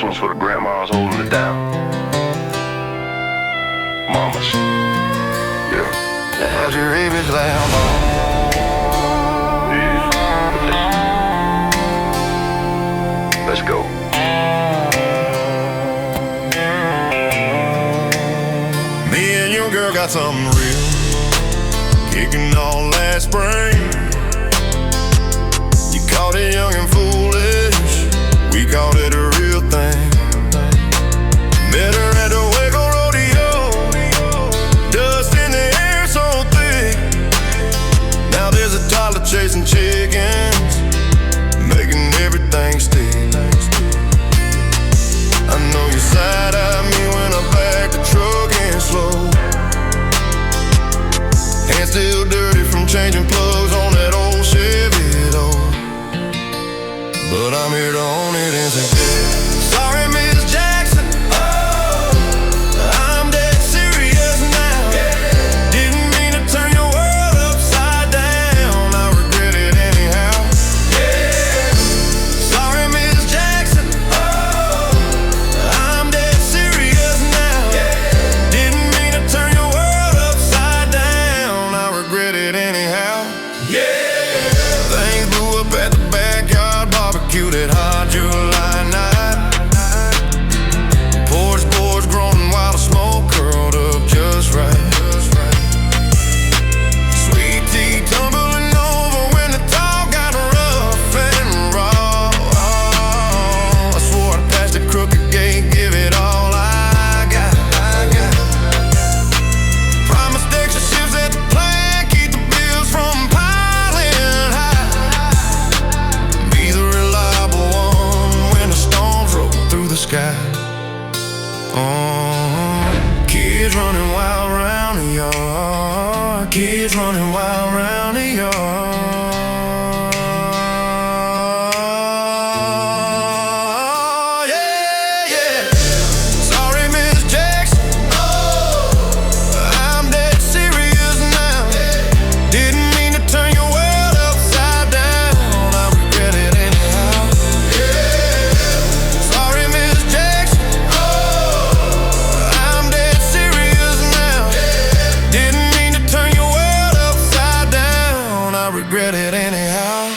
This one's for the grandmas holding it down. Mamas. Yeah. How's your baby's lamb on? Yeah. Let's go. Me and your girl got something real kicking on last spring. You called it young and foolish, we called it a real thing. Met her at the Waco rodeo, dust in the air so thick. Now there's a toddler chasing chickens, making everything stick. I know you side-eyed me when I backed the truck in slow. Hands still dirty from changing plugs on that old Chevy though. But I'm here to own it and say, sorry, Miss Jackson, I'm dead serious now. Didn't mean to turn your world upside down. I regret it anyhow. Sorry, Miss Jackson, I'm dead serious now. Didn't mean to turn your world upside down. I regret it anyhow. Things blew up at the backyard barbecue that hot July night. Porch boards groaning while the smoke curled up just right. Sweet tea tumbling over when the talk got rough and raw. I swore I'd pass the crooked gate, give it all I got. Promised extra shifts at the plant, keep the bills from piling high. Be the reliable one when the storms roll through the sky. Kids running wild round the yard, kids running wild round the yard. Sorry, Miss Jackson, I'm dead serious now. Didn't mean to turn your world upside down. I regret it anyhow. Sorry, Miss Jackson, I'm dead serious now. Didn't mean to turn your world upside down. I regret it anyhow.